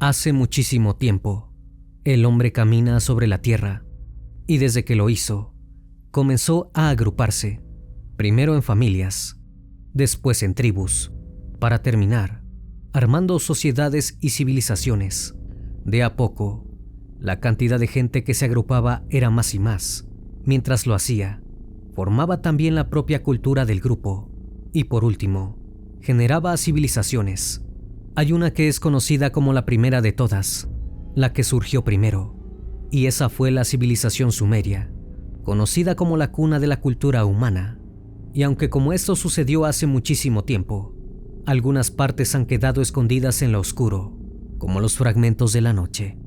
Hace muchísimo tiempo, el hombre camina sobre la tierra y desde que lo hizo, comenzó a agruparse, primero en familias, después en tribus, para terminar armando sociedades y civilizaciones. De a poco, la cantidad de gente que se agrupaba era más y más. Mientras lo hacía, formaba también la propia cultura del grupo y por último, generaba civilizaciones. Hay una que es conocida como la primera de todas, la que surgió primero, y esa fue la civilización sumeria, conocida como la cuna de la cultura humana. Y aunque como esto sucedió hace muchísimo tiempo, algunas partes han quedado escondidas en lo oscuro, como los fragmentos de la noche.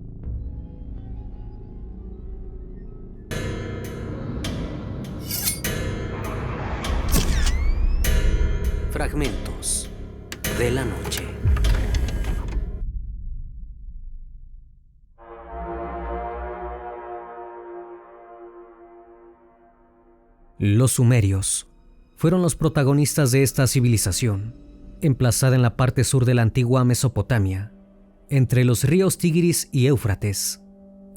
Fragmentos de la noche. Los sumerios fueron los protagonistas de esta civilización, emplazada en la parte sur de la antigua Mesopotamia, entre los ríos Tigris y Éufrates.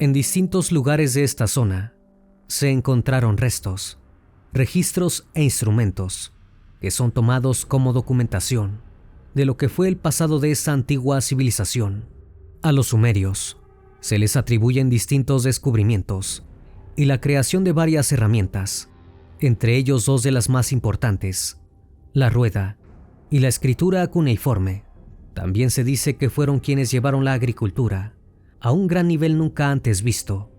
En distintos lugares de esta zona se encontraron restos, registros e instrumentos que son tomados como documentación de lo que fue el pasado de esta antigua civilización. A los sumerios se les atribuyen distintos descubrimientos y la creación de varias herramientas, entre ellos dos de las más importantes, la rueda y la escritura cuneiforme. También se dice que fueron quienes llevaron la agricultura a un gran nivel nunca antes visto.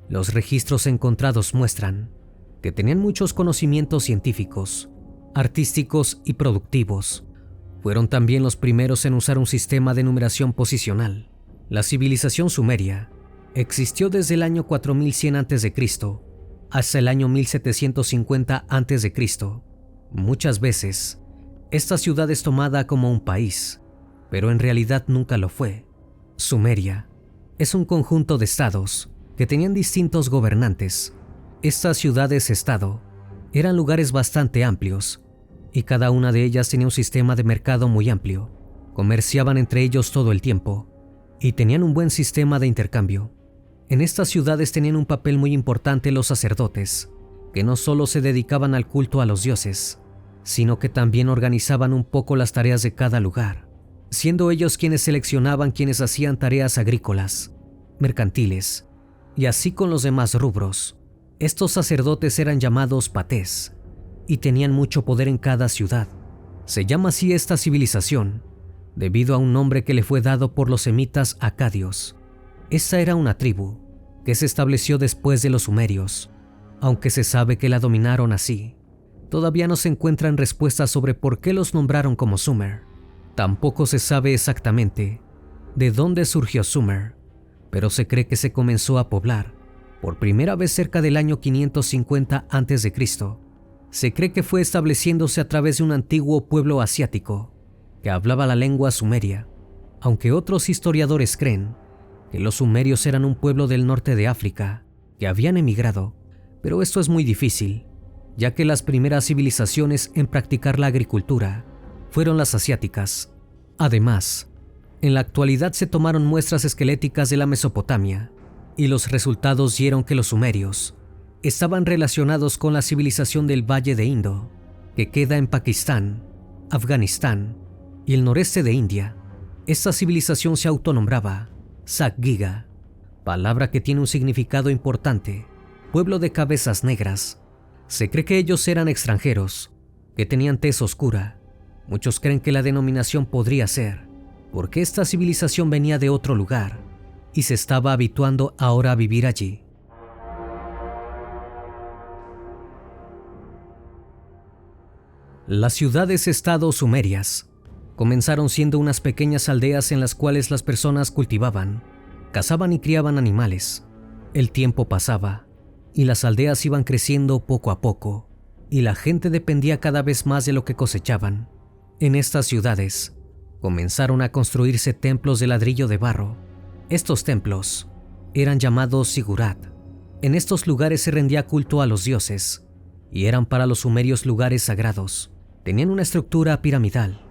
Los registros encontrados muestran que tenían muchos conocimientos científicos, artísticos y productivos. Fueron también los primeros en usar un sistema de numeración posicional. La civilización sumeria existió desde el año 4100 a.C. hasta el año 1750 a.C. Muchas veces, esta ciudad es tomada como un país, pero en realidad nunca lo fue. Sumeria es un conjunto de estados que tenían distintos gobernantes. Estas ciudades-estado eran lugares bastante amplios y cada una de ellas tenía un sistema de mercado muy amplio. Comerciaban entre ellos todo el tiempo y tenían un buen sistema de intercambio. En estas ciudades tenían un papel muy importante los sacerdotes, que no solo se dedicaban al culto a los dioses, sino que también organizaban un poco las tareas de cada lugar, siendo ellos quienes seleccionaban quienes hacían tareas agrícolas, mercantiles, y así con los demás rubros. Estos sacerdotes eran llamados patés, y tenían mucho poder en cada ciudad. Se llama así esta civilización, debido a un nombre que le fue dado por los semitas acadios. Esta era una tribu que se estableció después de los sumerios, aunque se sabe que la dominaron así. Todavía no se encuentran respuestas sobre por qué los nombraron como Sumer. Tampoco se sabe exactamente de dónde surgió Sumer, pero se cree que se comenzó a poblar por primera vez cerca del año 550 a.C. Se cree que fue estableciéndose a través de un antiguo pueblo asiático que hablaba la lengua sumeria, aunque otros historiadores creen que los sumerios eran un pueblo del norte de África que habían emigrado, pero esto es muy difícil, ya que las primeras civilizaciones en practicar la agricultura fueron las asiáticas. Además, en la actualidad se tomaron muestras esqueléticas de la Mesopotamia y los resultados dieron que los sumerios estaban relacionados con la civilización del Valle de Indo, que queda en Pakistán, Afganistán y el noreste de India. Esta civilización se autonombraba Sakgiga, palabra que tiene un significado importante, pueblo de cabezas negras. Se cree que ellos eran extranjeros, que tenían tez oscura. Muchos creen que la denominación podría ser porque esta civilización venía de otro lugar y se estaba habituando ahora a vivir allí. Las ciudades-estado sumerias comenzaron siendo unas pequeñas aldeas en las cuales las personas cultivaban, cazaban y criaban animales. El tiempo pasaba y las aldeas iban creciendo poco a poco y la gente dependía cada vez más de lo que cosechaban. En estas ciudades comenzaron a construirse templos de ladrillo de barro. Estos templos eran llamados sigurat. En estos lugares se rendía culto a los dioses y eran para los sumerios lugares sagrados. Tenían una estructura piramidal.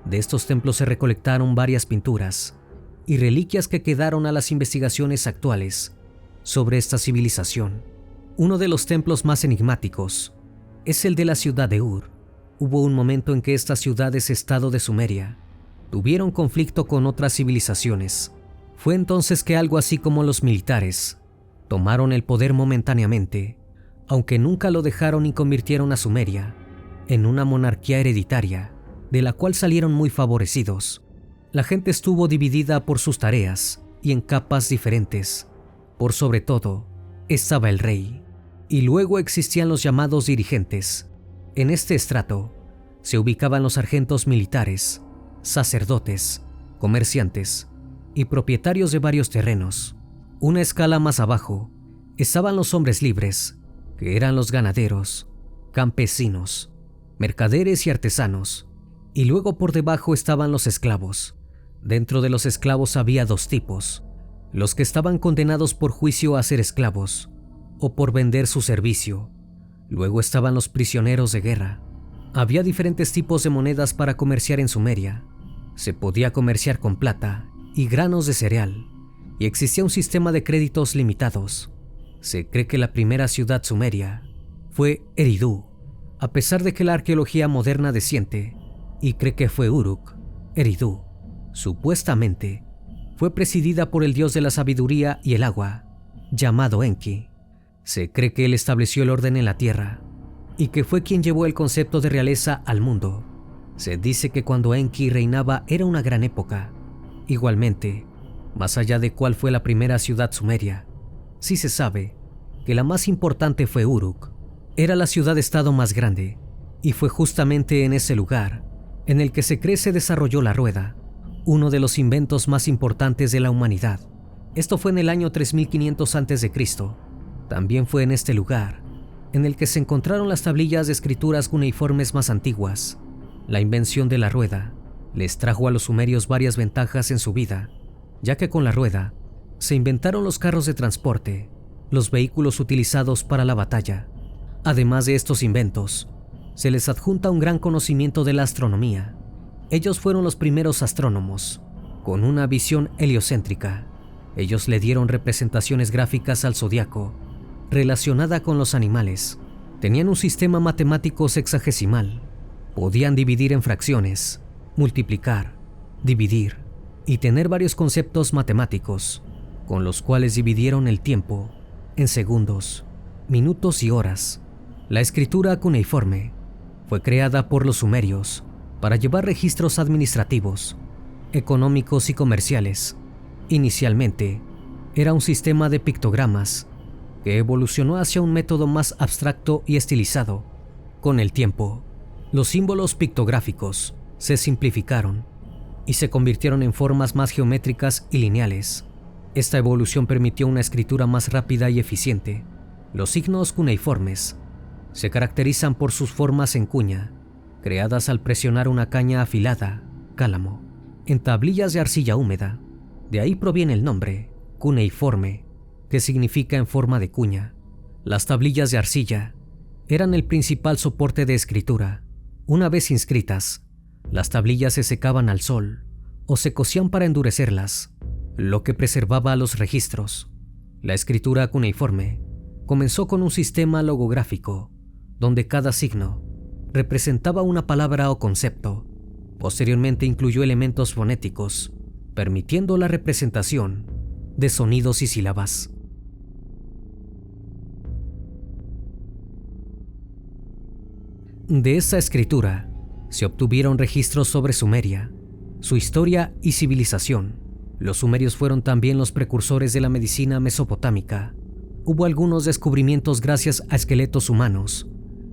De estos templos se recolectaron varias pinturas y reliquias que quedaron a las investigaciones actuales sobre esta civilización. Uno de los templos más enigmáticos es el de la ciudad de Ur. Hubo un momento en que estas ciudades-estado de Sumeria tuvieron conflicto con otras civilizaciones. Fue entonces que algo así como los militares tomaron el poder momentáneamente, aunque nunca lo dejaron y convirtieron a Sumeria en una monarquía hereditaria, de la cual salieron muy favorecidos. La gente estuvo dividida por sus tareas y en capas diferentes. Por sobre todo, estaba el rey, y luego existían los llamados dirigentes. En este estrato se ubicaban los sargentos militares, sacerdotes, comerciantes y propietarios de varios terrenos. Una escala más abajo estaban los hombres libres, que eran los ganaderos, campesinos, mercaderes y artesanos, y luego por debajo estaban los esclavos. Dentro de los esclavos había dos tipos: los que estaban condenados por juicio a ser esclavos o por vender su servicio. Luego estaban los prisioneros de guerra. Había diferentes tipos de monedas para comerciar en Sumeria. Se podía comerciar con plata y granos de cereal, y existía un sistema de créditos limitados. Se cree que la primera ciudad sumeria fue Eridu, a pesar de que la arqueología moderna desiente y cree que fue Uruk. Eridu, supuestamente, fue presidida por el dios de la sabiduría y el agua, llamado Enki. Se cree que él estableció el orden en la tierra y que fue quien llevó el concepto de realeza al mundo. Se dice que cuando Enki reinaba era una gran época. Igualmente, más allá de cuál fue la primera ciudad sumeria, sí se sabe que la más importante fue Uruk. Era la ciudad-estado más grande, y fue justamente en ese lugar en el que se cree se desarrolló la rueda, uno de los inventos más importantes de la humanidad. Esto fue en el año 3500 a.C. También fue en este lugar en el que se encontraron las tablillas de escrituras cuneiformes más antiguas. La invención de la rueda les trajo a los sumerios varias ventajas en su vida, ya que con la rueda se inventaron los carros de transporte, los vehículos utilizados para la batalla. Además de estos inventos, se les adjunta un gran conocimiento de la astronomía. Ellos fueron los primeros astrónomos, con una visión heliocéntrica. Ellos le dieron representaciones gráficas al zodiaco, relacionada con los animales. Tenían un sistema matemático sexagesimal. Podían dividir en fracciones, multiplicar, dividir y tener varios conceptos matemáticos, con los cuales dividieron el tiempo en segundos, minutos y horas. La escritura cuneiforme fue creada por los sumerios para llevar registros administrativos, económicos y comerciales. Inicialmente, era un sistema de pictogramas que evolucionó hacia un método más abstracto y estilizado. Con el tiempo, los símbolos pictográficos se simplificaron y se convirtieron en formas más geométricas y lineales. Esta evolución permitió una escritura más rápida y eficiente. Los signos cuneiformes se caracterizan por sus formas en cuña, creadas al presionar una caña afilada, cálamo, en tablillas de arcilla húmeda. De ahí proviene el nombre, cuneiforme, que significa en forma de cuña. Las tablillas de arcilla eran el principal soporte de escritura. Una vez inscritas, las tablillas se secaban al sol o se cocían para endurecerlas, lo que preservaba los registros. La escritura cuneiforme comenzó con un sistema logográfico, donde cada signo representaba una palabra o concepto. Posteriormente incluyó elementos fonéticos, permitiendo la representación de sonidos y sílabas. De esta escritura se obtuvieron registros sobre Sumeria, su historia y civilización. Los sumerios fueron también los precursores de la medicina mesopotámica. Hubo algunos descubrimientos gracias a esqueletos humanos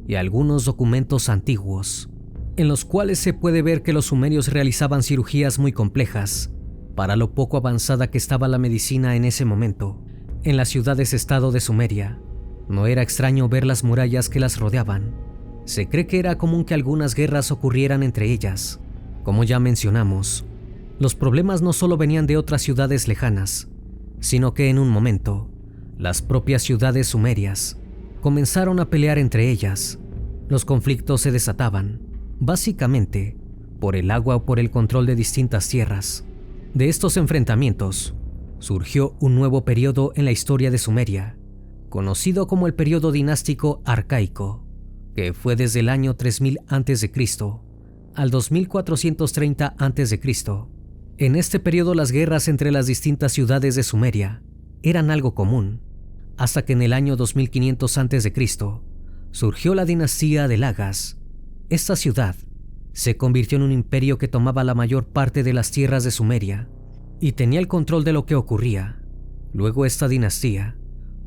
y algunos documentos antiguos, en los cuales se puede ver que los sumerios realizaban cirugías muy complejas para lo poco avanzada que estaba la medicina en ese momento. En las ciudades-estado de Sumeria, no era extraño ver las murallas que las rodeaban. Se cree que era común que algunas guerras ocurrieran entre ellas. Como ya mencionamos, los problemas no solo venían de otras ciudades lejanas, sino que en un momento, las propias ciudades sumerias comenzaron a pelear entre ellas. Los conflictos se desataban, básicamente, por el agua o por el control de distintas tierras. De estos enfrentamientos surgió un nuevo periodo en la historia de Sumeria, conocido como el periodo dinástico arcaico, que fue desde el año 3000 a.C. al 2430 a.C. En este periodo las guerras entre las distintas ciudades de Sumeria eran algo común, hasta que en el año 2500 a.C. surgió la dinastía de Lagas. Esta ciudad se convirtió en un imperio que tomaba la mayor parte de las tierras de Sumeria y tenía el control de lo que ocurría. Luego esta dinastía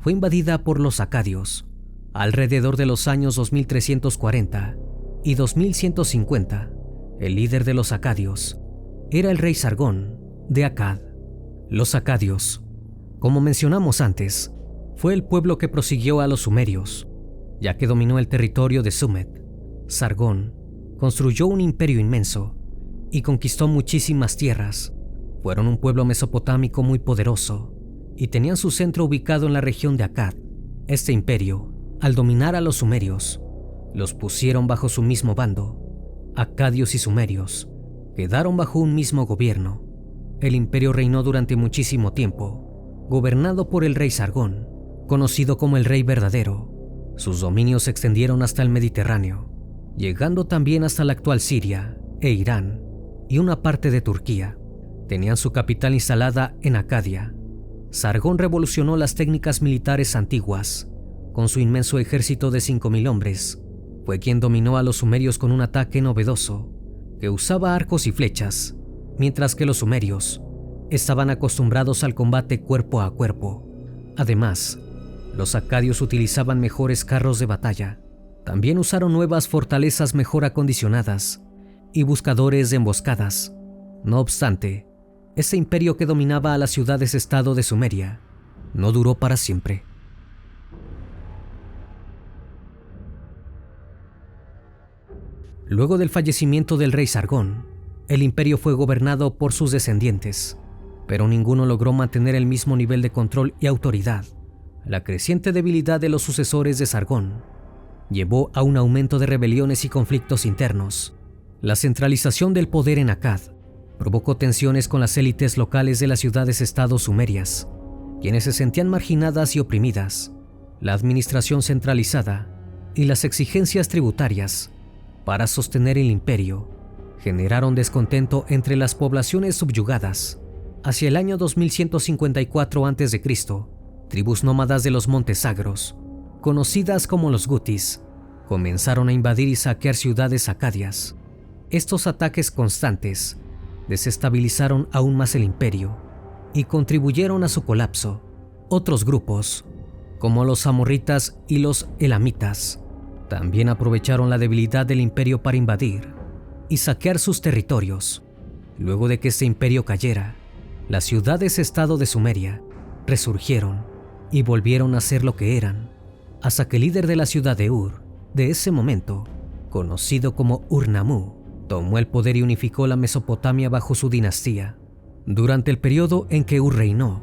fue invadida por los acadios alrededor de los años 2340 y 2150. El líder de los acadios era el rey Sargón de Akkad. Los acadios, como mencionamos antes, fue el pueblo que prosiguió a los sumerios, ya que dominó el territorio de Sumet. Sargón construyó un imperio inmenso y conquistó muchísimas tierras. Fueron un pueblo mesopotámico muy poderoso y tenían su centro ubicado en la región de Akkad. Este imperio, al dominar a los sumerios, los pusieron bajo su mismo bando. Acadios y sumerios quedaron bajo un mismo gobierno. El imperio reinó durante muchísimo tiempo, gobernado por el rey Sargón, conocido como el Rey Verdadero. Sus dominios se extendieron hasta el Mediterráneo, llegando también hasta la actual Siria e Irán y una parte de Turquía. Tenían su capital instalada en Acadia. Sargón revolucionó las técnicas militares antiguas. Con su inmenso ejército de 5000 hombres, fue quien dominó a los sumerios con un ataque novedoso, que usaba arcos y flechas, mientras que los sumerios estaban acostumbrados al combate cuerpo a cuerpo. Además, los acadios utilizaban mejores carros de batalla. También usaron nuevas fortalezas mejor acondicionadas y buscadores de emboscadas. No obstante, ese imperio que dominaba a las ciudades-estado de Sumeria no duró para siempre. Luego del fallecimiento del rey Sargón, el imperio fue gobernado por sus descendientes, pero ninguno logró mantener el mismo nivel de control y autoridad. La creciente debilidad de los sucesores de Sargón llevó a un aumento de rebeliones y conflictos internos. La centralización del poder en Akkad provocó tensiones con las élites locales de las ciudades-estado sumerias, quienes se sentían marginadas y oprimidas. La administración centralizada y las exigencias tributarias para sostener el imperio generaron descontento entre las poblaciones subyugadas. Hacia el año 2154 a.C., tribus nómadas de los Montes Sagros, conocidas como los Gutis, comenzaron a invadir y saquear ciudades acadias. Estos ataques constantes desestabilizaron aún más el imperio y contribuyeron a su colapso. Otros grupos, como los amorritas y los elamitas, también aprovecharon la debilidad del imperio para invadir y saquear sus territorios. Luego de que este imperio cayera, las ciudades-estado de Sumeria resurgieron y volvieron a ser lo que eran, hasta que el líder de la ciudad de Ur, de ese momento, conocido como Ur-Nammu, tomó el poder y unificó la Mesopotamia bajo su dinastía. Durante el periodo en que Ur reinó,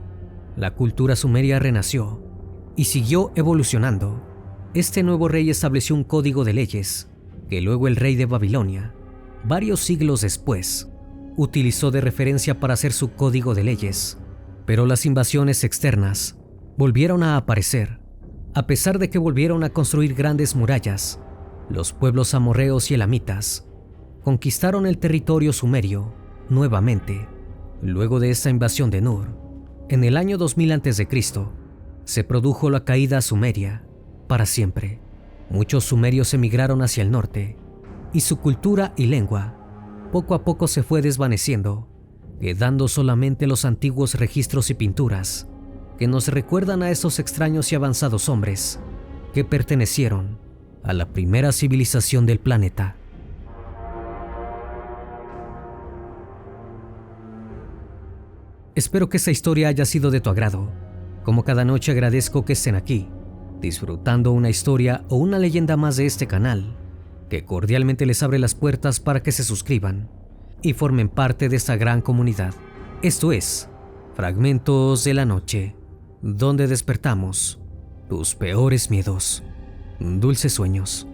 la cultura sumeria renació y siguió evolucionando. Este nuevo rey estableció un código de leyes que luego el rey de Babilonia, varios siglos después, utilizó de referencia para hacer su código de leyes. Pero las invasiones externas volvieron a aparecer. A pesar de que volvieron a construir grandes murallas, los pueblos amorreos y elamitas conquistaron el territorio sumerio nuevamente. Luego de esta invasión de Nur, en el año 2000 a.C., se produjo la caída a Sumeria para siempre. Muchos sumerios emigraron hacia el norte y su cultura y lengua poco a poco se fue desvaneciendo, quedando solamente los antiguos registros y pinturas que nos recuerdan a esos extraños y avanzados hombres que pertenecieron a la primera civilización del planeta. Espero que esta historia haya sido de tu agrado. Como cada noche agradezco que estén aquí, disfrutando una historia o una leyenda más de este canal, que cordialmente les abre las puertas para que se suscriban y formen parte de esta gran comunidad. Esto es Fragmentos de la Noche, donde despertamos tus peores miedos. Dulces sueños.